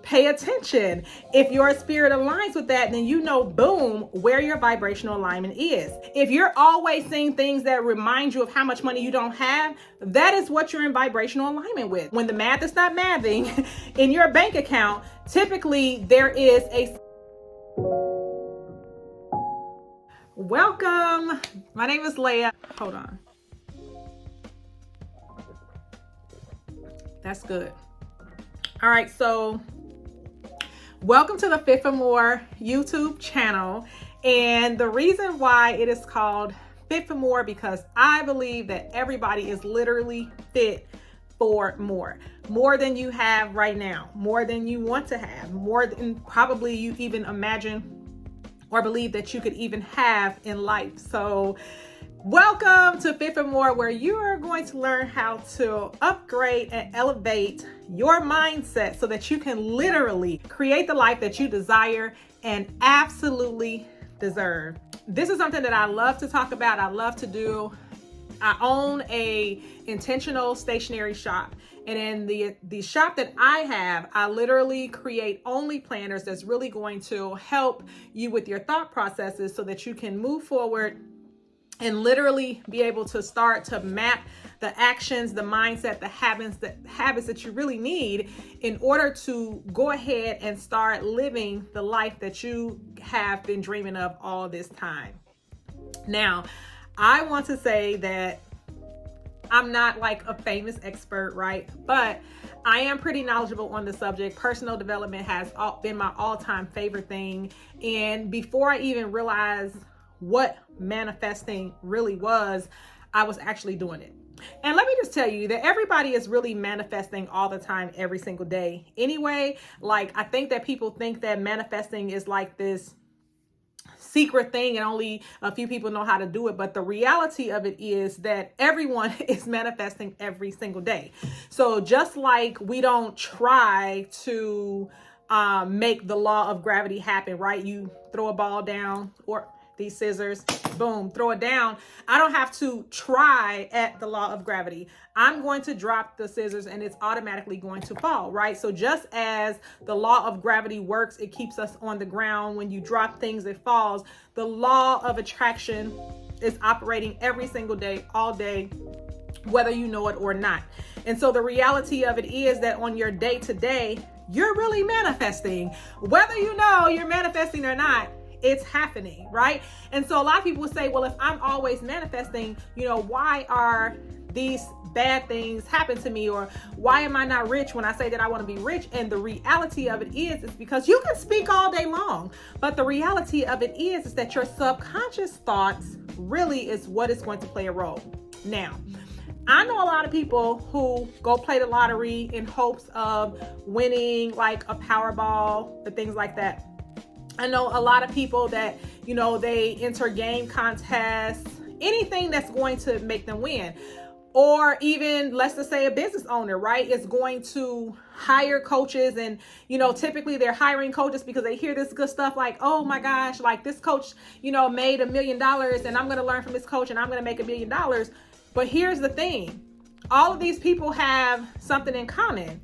pay attention. If your spirit aligns with that, then you know, boom, where your vibrational alignment is. If you're always seeing things that remind you of how much money you don't have, that is what you're in vibrational alignment with. When the math is not mathing in your bank account, typically there is a... Welcome. My name is Lea. Hold on. That's good. All right, so welcome to the Fit for More YouTube channel. And the reason why it is called Fit for More, because I believe that everybody is literally fit for more than you have right now, more than you want to have, more than probably you even imagine or believe that you could even have in life. So welcome to Fit for More, where you are going to learn how to upgrade and elevate your mindset so that you can literally create the life that you desire and absolutely deserve. This is something that I love to talk about. I love to do. I own a intentional stationery shop. And in the shop that I have, I literally create only planners that's really going to help you with your thought processes so that you can move forward and literally be able to start to map the actions, the mindset, the habits that you really need in order to go ahead and start living the life that you have been dreaming of all this time. Now, I want to say that I'm not like a famous expert, right? But I am pretty knowledgeable on the subject. Personal development has been my all-time favorite thing. And before I even realized what manifesting really was, I was actually doing it. And let me just tell you that everybody is really manifesting all the time, every single day. Anyway, like I think that people think that manifesting is like this secret thing and only a few people know how to do it. But the reality of it is that everyone is manifesting every single day. So just like we don't try to make the law of gravity happen, right? You throw a ball down or these scissors, boom, throw it down. I don't have to try at the law of gravity. I'm going to drop the scissors and it's automatically going to fall, right? So just as the law of gravity works, it keeps us on the ground. When you drop things, it falls. The law of attraction is operating every single day, all day, whether you know it or not. And so the reality of it is that on your day to day, you're really manifesting. Whether you know you're manifesting or not, it's happening, right? And so a lot of people would say, well, if I'm always manifesting, why are these bad things happen to me? Or why am I not rich when I say that I want to be rich? And the reality of it is because you can speak all day long, but the reality of it is that your subconscious thoughts really is what is going to play a role. Now, I know a lot of people who go play the lottery in hopes of winning like a Powerball and things like that. I know a lot of people that, they enter game contests, anything that's going to make them win. Or even, let's just say a business owner, right, is going to hire coaches and, typically they're hiring coaches because they hear this good stuff like, oh my gosh, like this coach, made $1 million and I'm going to learn from this coach and I'm going to make $1 million. But here's the thing. All of these people have something in common.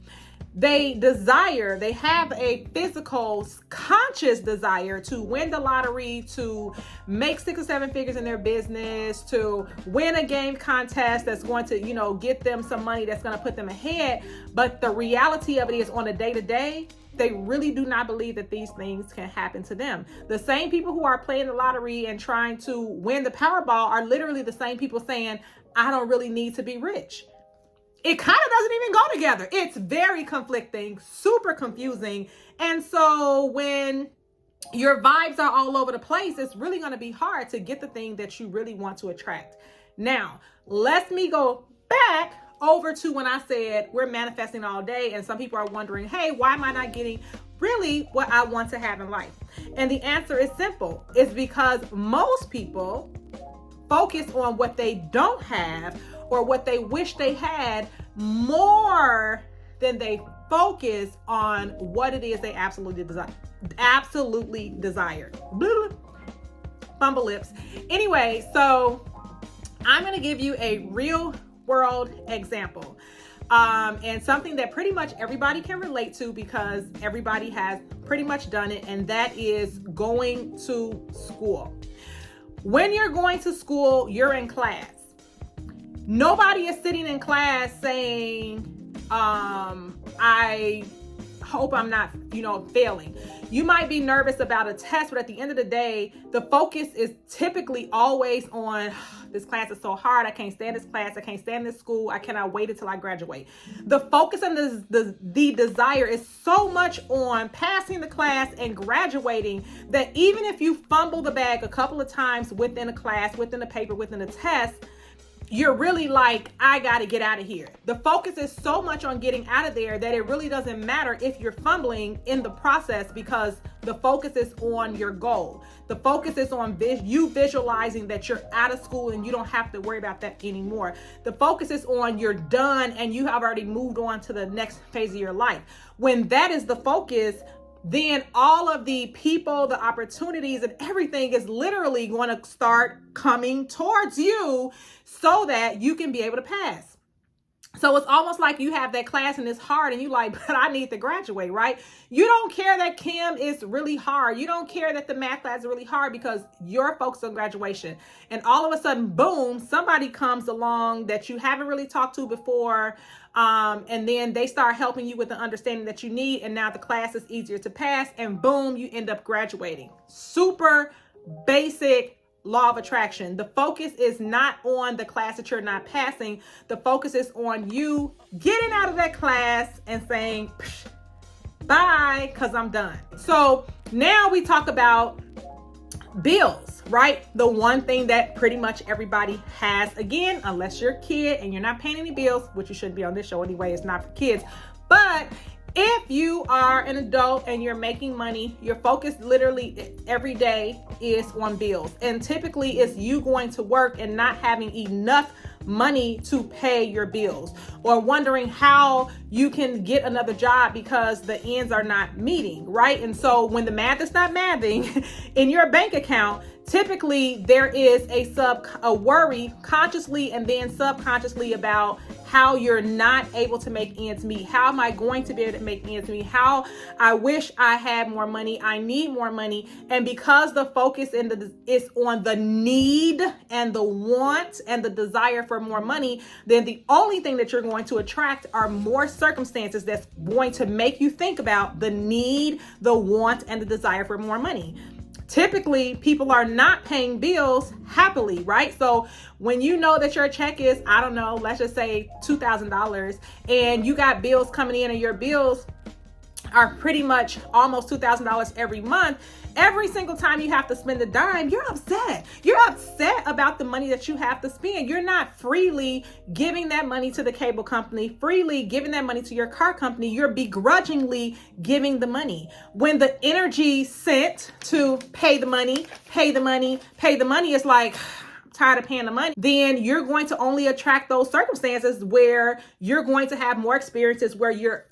They have a physical, conscious desire to win the lottery, to make 6 or 7 figures in their business, to win a game contest that's going to, get them some money that's going to put them ahead. But the reality of it is on a day-to-day, they really do not believe that these things can happen to them. The same people who are playing the lottery and trying to win the Powerball are literally the same people saying, I don't really need to be rich. It kind of doesn't even go together. It's very conflicting, super confusing. And so when your vibes are all over the place, it's really going to be hard to get the thing that you really want to attract. Now, let me go back over to when I said we're manifesting all day. And some people are wondering, hey, why am I not getting really what I want to have in life? And the answer is simple. It's because most people focus on what they don't have or what they wish they had more than they focus on what it is they absolutely desire. Fumble lips. Anyway, so I'm going to give you a real world example. and something that pretty much everybody can relate to because everybody has pretty much done it, and that is going to school. When you're going to school, you're in class. Nobody is sitting in class saying, I hope I'm not, failing. You might be nervous about a test, but at the end of the day, the focus is typically always on, this class is so hard. I can't stand this class. I can't stand this school. I cannot wait until I graduate. The focus and the desire is so much on passing the class and graduating that even if you fumble the bag a couple of times within a class, within a paper, within a test, you're really like, I got to get out of here. The focus is so much on getting out of there that it really doesn't matter if you're fumbling in the process, because the focus is on your goal. The focus is on you visualizing that you're out of school and you don't have to worry about that anymore. The focus is on you're done and you have already moved on to the next phase of your life. When that is the focus, then all of the people, the opportunities, and everything is literally going to start coming towards you so that you can be able to pass. So it's almost like you have that class and it's hard and you like, but I need to graduate, right? You don't care that chem is really hard. You don't care that the math class is really hard because you're focused on graduation. And all of a sudden, boom, somebody comes along that you haven't really talked to before. And then they start helping you with the understanding that you need. And now the class is easier to pass and boom, you end up graduating. Super basic law of attraction. The focus is not on the class that you're not passing. The focus is on you getting out of that class and saying, bye, because I'm done. So now we talk about bills, right? The one thing that pretty much everybody has, again, unless you're a kid and you're not paying any bills, which you shouldn't be on this show anyway, it's not for kids. But if you are an adult and you're making money, your focus literally every day is on bills. And typically it's you going to work and not having enough money to pay your bills, or wondering how you can get another job because the ends are not meeting, right? And so when the math is not mathing in your bank account, typically there is a worry consciously and then subconsciously about how you're not able to make ends meet. How am I going to be able to make ends meet? How I wish I had more money. I need more money. And because the focus is on the need and the want and the desire for more money, then the only thing that you're going to attract are more circumstances that's going to make you think about the need, the want, and the desire for more money. Typically, people are not paying bills happily, right? So when you know that your check is, I don't know, let's just say $2,000, and you got bills coming in and your bills are pretty much almost $2,000 every month, every single time you have to spend a dime, you're upset. You're upset about the money that you have to spend. You're not freely giving that money to the cable company, freely giving that money to your car company. You're begrudgingly giving the money. When the energy sent to pay the money is like, tired of paying the money, then you're going to only attract those circumstances where you're going to have more experiences where you're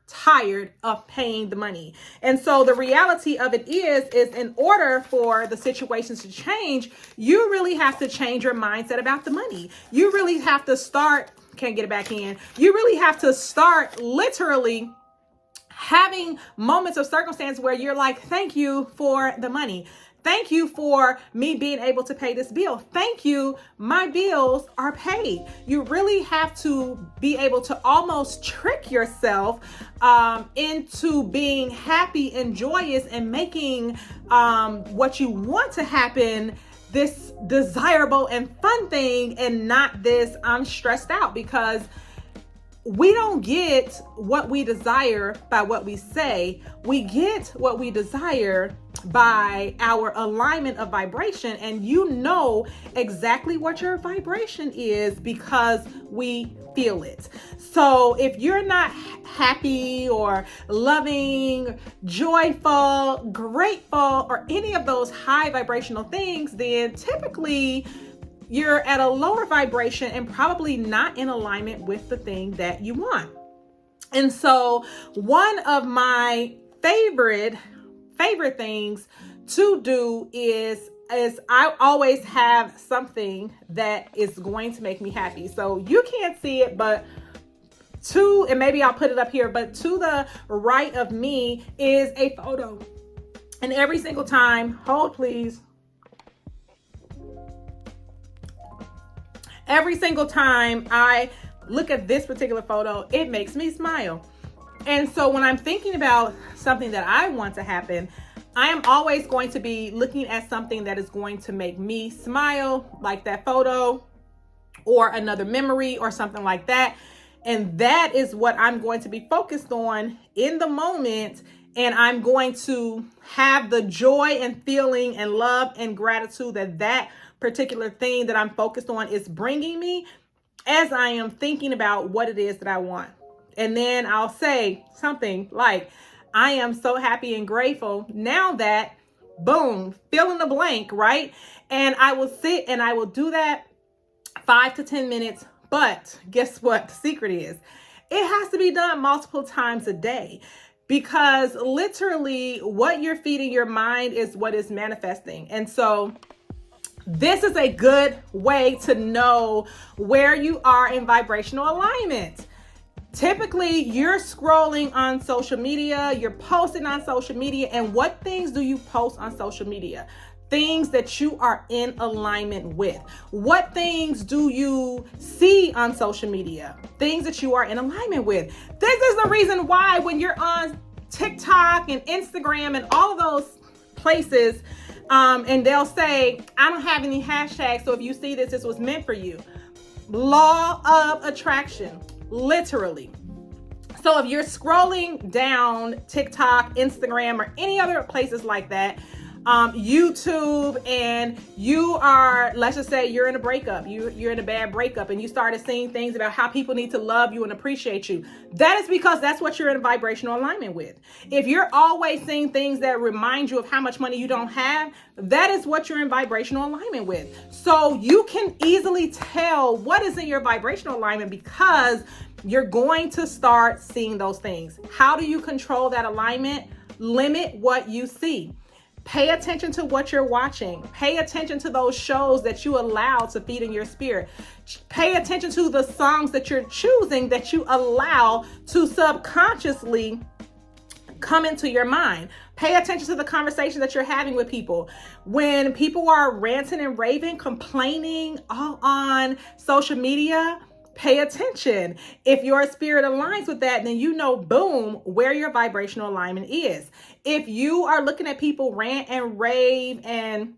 tired of paying the money. And so the reality of it is in order for the situations to change, you really have to change your mindset about the money. You really have to start, can't get it back in. You really have to start literally having moments of circumstance where you're like, thank you for the money. Thank you for me being able to pay this bill. Thank you. My bills are paid. You really have to be able to almost trick yourself into being happy and joyous and making what you want to happen this desirable and fun thing, and not this I'm stressed out, because we don't get what we desire by what we say. We get what we desire by our alignment of vibration. And you know exactly what your vibration is because we feel it. So if you're not happy or loving, joyful, grateful, or any of those high vibrational things, then typically you're at a lower vibration and probably not in alignment with the thing that you want. And so one of my favorite things to do is I always have something that is going to make me happy. So you can't see it, but and maybe I'll put it up here, but to the right of me is a photo. And every single time, hold please. Every single time I look at this particular photo, it makes me smile. And so when I'm thinking about something that I want to happen, I am always going to be looking at something that is going to make me smile, like that photo or another memory or something like that. And that is what I'm going to be focused on in the moment. And I'm going to have the joy and feeling and love and gratitude that that particular thing that I'm focused on is bringing me as I am thinking about what it is that I want. And then I'll say something like, I am so happy and grateful now that, boom, fill in the blank, right? And I will sit and I will do that 5 to 10 minutes. But guess what? The secret is it has to be done multiple times a day, because literally what you're feeding your mind is what is manifesting. And so this is a good way to know where you are in vibrational alignment. Typically, you're scrolling on social media, you're posting on social media, and what things do you post on social media? Things that you are in alignment with. What things do you see on social media? Things that you are in alignment with. This is the reason why when you're on TikTok and Instagram and all of those places, and they'll say, I don't have any hashtags, so if you see this, this was meant for you. Law of attraction. Literally. So if you're scrolling down TikTok, Instagram, or any other places like that, YouTube, and you are, let's just say you're in a breakup, you're in a bad breakup, and you started seeing things about how people need to love you and appreciate you. That is because that's what you're in vibrational alignment with. If you're always seeing things that remind you of how much money you don't have, that is what you're in vibrational alignment with. So you can easily tell what is in your vibrational alignment because you're going to start seeing those things. How do you control that alignment? Limit what you see. Pay attention to what you're watching. Pay attention to those shows that you allow to feed in your spirit. Pay attention to the songs that you're choosing that you allow to subconsciously come into your mind. Pay attention to the conversations that you're having with people. When people are ranting and raving, complaining all on social media, pay attention. If your spirit aligns with that, then you know, boom, where your vibrational alignment is. If you are looking at people rant and rave and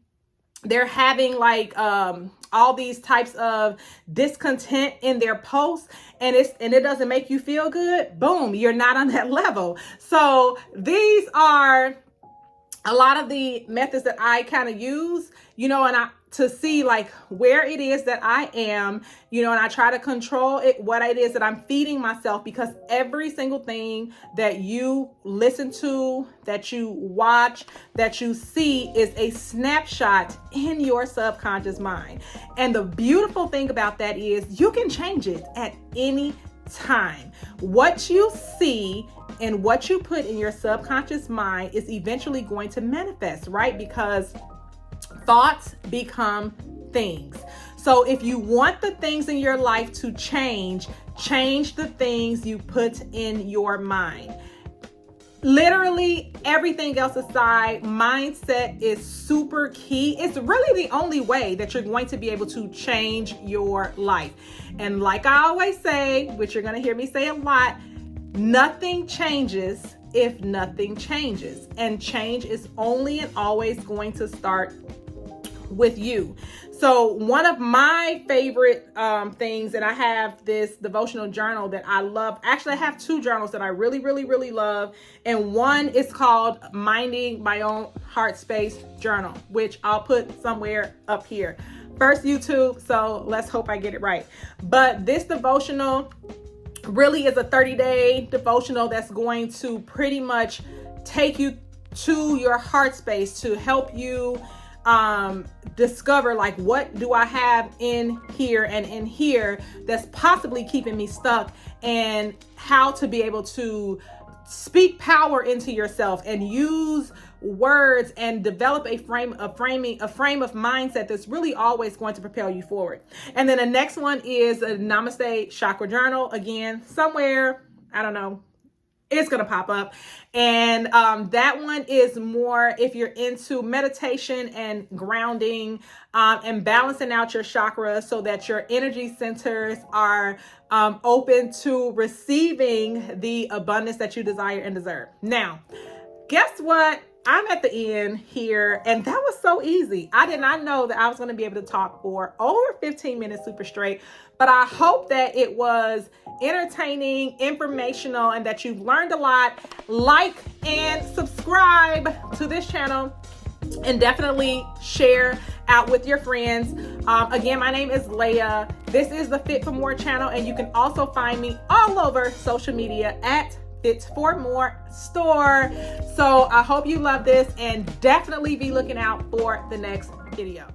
they're having like all these types of discontent in their posts and it doesn't make you feel good, boom, you're not on that level. So these are a lot of the methods that I kind of use, and to see like where it is that I am, and I try to control it, what it is that I'm feeding myself, because every single thing that you listen to, that you watch, that you see is a snapshot in your subconscious mind. And the beautiful thing about that is you can change it at any time. What you see and what you put in your subconscious mind is eventually going to manifest, right? Because thoughts become things. So if you want the things in your life to change the things you put in your mind. Literally everything else aside, mindset is super key. It's really the only way that you're going to be able to change your life. And like I always say, which you're going to hear me say a lot, nothing changes if nothing changes. And change is only and always going to start with you. So one of my favorite things, and I have this devotional journal that I love. Actually, I have two journals that I really, really, really love. And one is called Minding My Own HeartSpace Journal, which I'll put somewhere up here. First YouTube, so let's hope I get it right. But this devotional really is a 30-day devotional that's going to pretty much take you to your heart space to help you discover like, what do I have in here and in here that's possibly keeping me stuck, and how to be able to speak power into yourself and use words and develop a frame of mindset that's really always going to propel you forward. And then the next one is a Namaste Chakra journal. Again, somewhere, I don't know, it's going to pop up. And that one is more if you're into meditation and grounding and balancing out your chakras so that your energy centers are open to receiving the abundance that you desire and deserve. Now, guess what? I'm at the end here, and that was so easy. I did not know that I was going to be able to talk for over 15 minutes super straight, but I hope that it was entertaining, informational, and that you've learned a lot. Like and subscribe to this channel, and definitely share out with your friends. Again, my name is Lea. This is the Fit for More channel, and you can also find me all over social media at Fit for More store. So I hope you love this, and definitely be looking out for the next video.